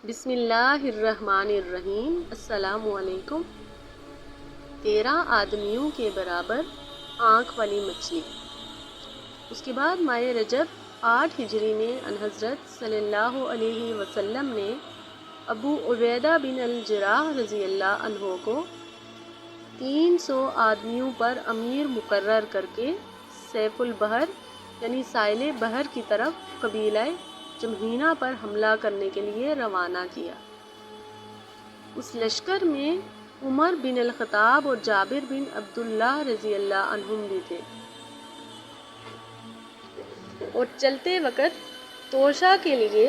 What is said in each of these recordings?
بسم اللہ الرحمن الرحیم۔ السلام علیکم۔ 13 آدمیوں کے برابر آنکھ والی مچھلی۔ اس کے بعد ماہ رجب 8 ہجری میں انحضرت صلی اللہ علیہ وسلم نے ابو عبیدہ بن الجراح رضی اللہ عنہ کو 300 آدمیوں پر امیر مقرر کر کے سیف البحر یعنی ساحل بحر کی طرف قبیلہ جمحینہ پر حملہ کرنے کے لیے روانہ کیا۔ اس لشکر میں عمر بن الخطاب اور جابر بن عبداللہ رضی اللہ عنہم بھی تھے، اور چلتے وقت توشہ کے لیے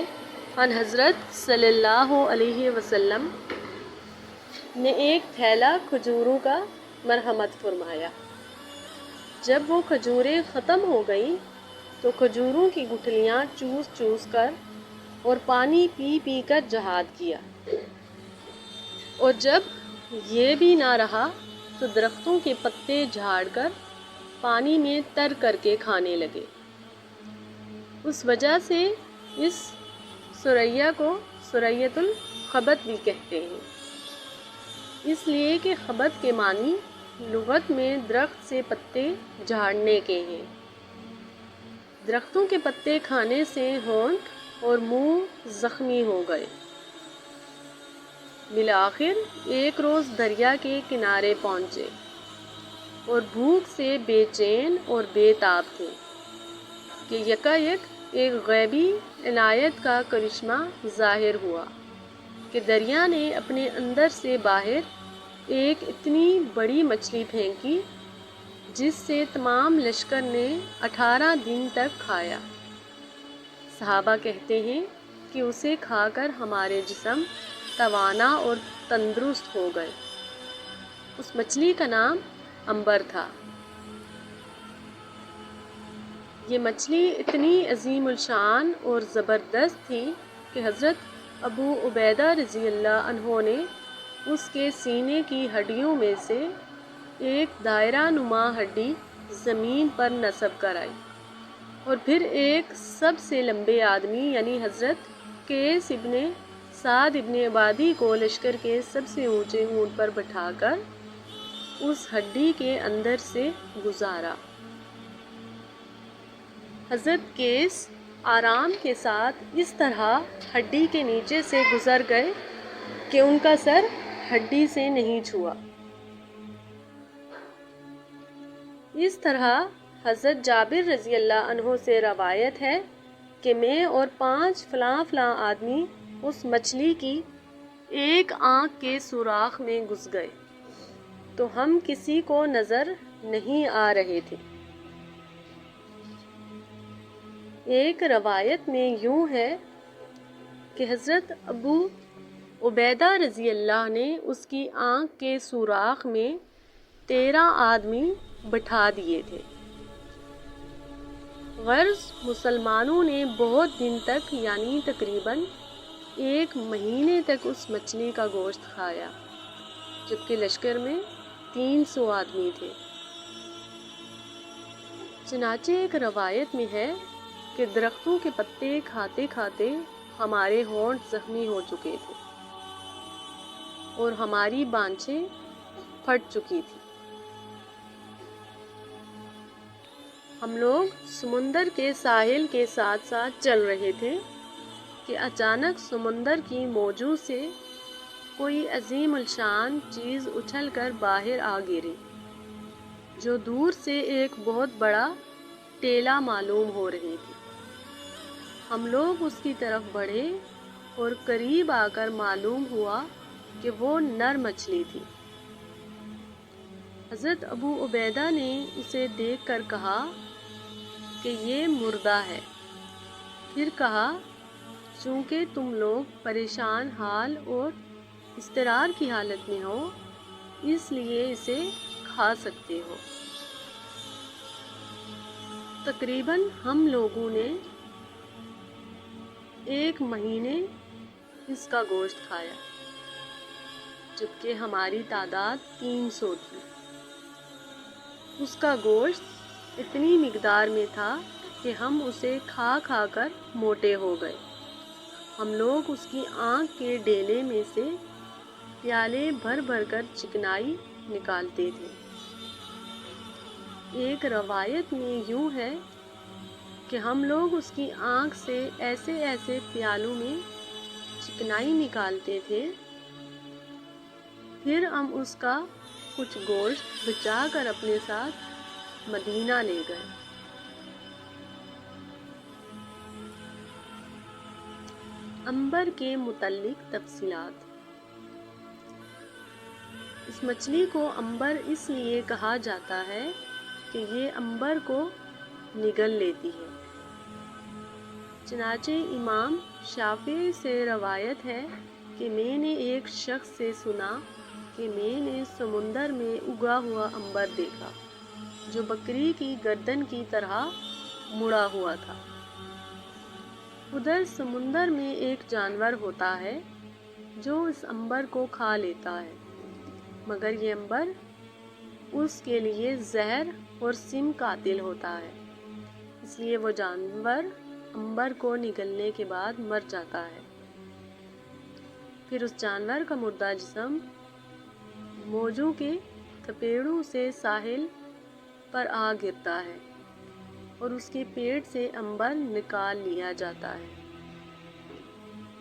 حضرت صلی اللہ علیہ وسلم نے ایک تھیلا کھجوروں کا مرحمت فرمایا۔ جب وہ کھجوریں ختم ہو گئیں تو کھجوروں کی گٹھلیاں چوس چوس کر اور پانی پی پی کر جہاد کیا، اور جب یہ بھی نہ رہا تو درختوں کے پتے جھاڑ کر پانی میں تر کر کے کھانے لگے۔ اس وجہ سے اس سریہ کو سریۃ الخبط بھی کہتے ہیں، اس لیے کہ خبط کے معنی لغت میں درخت سے پتے جھاڑنے کے ہیں۔ درختوں کے پتے کھانے سے ہونٹ اور منہ زخمی ہو گئے۔ بالآخر ایک روز دریا کے کنارے پہنچے اور بھوک سے بے چین اور بے تاب تھے کہ یکایک ایک غیبی عنایت کا کرشمہ ظاہر ہوا کہ دریا نے اپنے اندر سے باہر ایک اتنی بڑی مچھلی پھینکی جس سے تمام لشکر نے 18 دن تک کھایا۔ صحابہ کہتے ہیں کہ اسے کھا کر ہمارے جسم توانا اور تندرست ہو گئے۔ اس مچھلی کا نام عنبر تھا۔ یہ مچھلی اتنی عظیم الشان اور زبردست تھی کہ حضرت ابو عبیدہ رضی اللہ عنہ نے اس کے سینے کی ہڈیوں میں سے ایک دائرہ نما ہڈی زمین پر نصب کرائی، اور پھر ایک سب سے لمبے آدمی یعنی حضرت قیس ابن سعد ابن عبادی کو لشکر کے سب سے اونچے اونٹ پر بٹھا کر اس ہڈی کے اندر سے گزارا۔ حضرت قیس آرام کے ساتھ اس طرح ہڈی کے نیچے سے گزر گئے کہ ان کا سر ہڈی سے نہیں چھوا۔ اس طرح حضرت جابر رضی اللہ عنہ سے روایت ہے کہ میں اور 5 فلاں فلاں آدمی اس مچھلی کی ایک آنکھ کے سوراخ میں گھس گئے تو ہم کسی کو نظر نہیں آ رہے تھے۔ ایک روایت میں یوں ہے کہ حضرت ابو عبیدہ رضی اللہ نے اس کی آنکھ کے سوراخ میں 13 آدمی بٹھا دیے تھے۔ غرض مسلمانوں نے بہت دن تک یعنی تقریباً 1 مہینے تک اس مچھلی کا گوشت کھایا، جبکہ لشکر میں 300 آدمی تھے۔ چنانچہ ایک روایت میں ہے کہ درختوں کے پتے کھاتے کھاتے ہمارے ہونٹ زخمی ہو چکے تھے اور ہماری بانجھیں پھٹ چکی تھی۔ ہم لوگ سمندر کے ساحل کے ساتھ ساتھ چل رہے تھے کہ اچانک سمندر کی موجوں سے کوئی عظیم الشان چیز اچھل کر باہر آ گری، جو دور سے ایک بہت بڑا ٹیلا معلوم ہو رہی تھی۔ ہم لوگ اس کی طرف بڑھے اور قریب آ کر معلوم ہوا کہ وہ نر مچھلی تھی۔ حضرت ابو عبیدہ نے اسے دیکھ کر کہا کہ یہ مردہ ہے۔ پھر کہا چونکہ تم لوگ پریشان حال اور اضطرار کی حالت میں ہو اس لیے اسے کھا سکتے ہو۔ تقریباً ہم لوگوں نے 1 مہینے اس کا گوشت کھایا، جبکہ ہماری تعداد 300 تھی۔ اس کا گوشت اتنی مقدار میں تھا کہ ہم اسے کھا کھا کر موٹے ہو گئے۔ ہم لوگ اس کی آنکھ کے ڈیلے میں سے پیالے بھر بھر کر چکنائی نکالتے تھے۔ ایک روایت میں یوں ہے کہ ہم لوگ اس کی آنکھ سے ایسے ایسے پیالوں میں چکنائی نکالتے تھے، پھر ہم اس کا کچھ گوشت بچا کر اپنے ساتھ مدینہ لے گئے۔ عنبر کے متعلق تفصیلات۔ اس مچھلی کو عنبر اس لیے کہا جاتا ہے کہ یہ عنبر کو نگل لیتی ہے۔ چنانچہ امام شافعی سے روایت ہے کہ میں نے ایک شخص سے سنا کہ میں نے سمندر میں اگا ہوا عنبر دیکھا جو بکری کی گردن کی طرح مڑا ہوا تھا۔ ادھر سمندر میں ایک جانور ہوتا ہے جو اس عنبر کو کھا لیتا ہے، مگر یہ عنبر اس کے لیے زہر اور سم قاتل ہوتا ہے، اس لیے وہ جانور عنبر کو نگلنے کے بعد مر جاتا ہے۔ پھر اس جانور کا مردہ جسم موجوں کے تھپیڑوں سے ساحل پر آ گرتا ہے اور اس کے پیٹ سے عنبر نکال لیا جاتا ہے۔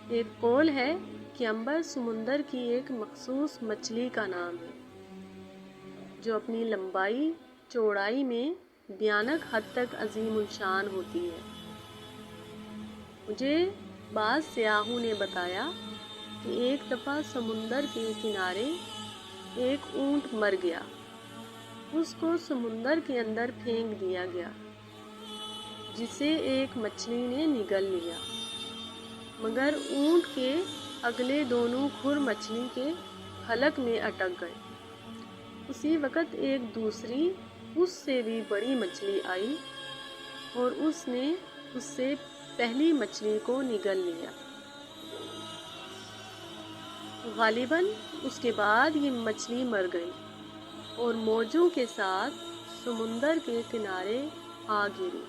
ایک قول ہے کہ عنبر سمندر کی ایک مخصوص مچھلی کا نام ہے جو اپنی لمبائی چوڑائی میں بھیانک حد تک عظیم الشان ہوتی ہے۔ مجھے بعض سیاحوں نے بتایا کہ ایک دفعہ سمندر کے کنارے ایک اونٹ مر گیا، اس کو سمندر کے اندر پھینک دیا گیا جسے ایک مچھلی نے نگل لیا، مگر اونٹ کے اگلے دونوں کھر مچھلی کے حلق میں اٹک گئے۔ اسی وقت ایک دوسری اس سے بھی بڑی مچھلی آئی اور اس نے اس سے پہلی مچھلی کو نگل لیا۔ غالباً اس کے بعد یہ مچھلی مر گئی اور موجوں کے ساتھ سمندر کے کنارے آ گری۔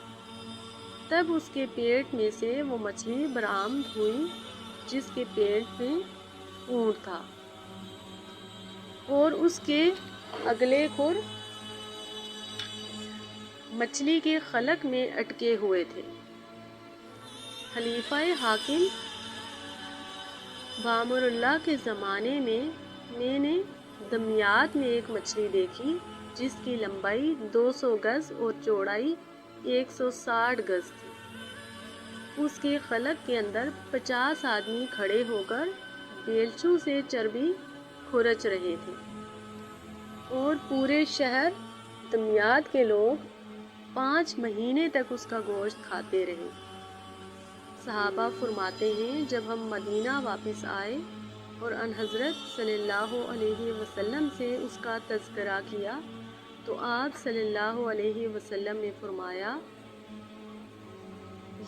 تب اس کے پیٹ میں سے وہ مچھلی برآمد ہوئی جس کے پیٹ میں اونٹ تھا اور اس کے اگلے کھر مچھلی کے حلق میں اٹکے ہوئے تھے۔ خلیفہ حاکم بامر اللہ کے زمانے میں نے دمیاط میں ایک مچھلی دیکھی جس کی لمبائی 200 گز اور چوڑائی 160 گز تھی۔ اس کے حلق کے اندر 50 آدمی کھڑے ہو کر بیلچوں سے چربی کھرچ رہے تھے اور پورے شہر دمیاط کے لوگ 5 مہینے تک اس کا گوشت کھاتے رہے۔ صحابہ فرماتے ہیں جب ہم مدینہ واپس آئے اور ان حضرت صلی اللہ علیہ وسلم سے اس کا تذکرہ کیا تو آپ صلی اللہ علیہ وسلم نے فرمایا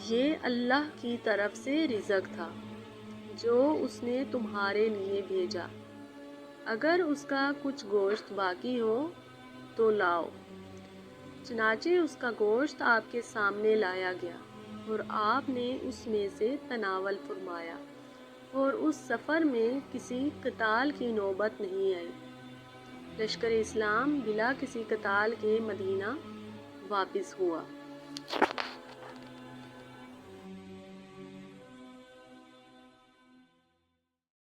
یہ اللہ کی طرف سے رزق تھا جو اس نے تمہارے لیے بھیجا، اگر اس کا کچھ گوشت باقی ہو تو لاؤ۔ چنانچہ اس کا گوشت آپ کے سامنے لایا گیا اور آپ نے اس میں سے تناول فرمایا اور اس سفر میں کسی قتال کی نوبت نہیں آئی۔ لشکر اسلام بلا کسی قتال کے مدینہ واپس ہوا۔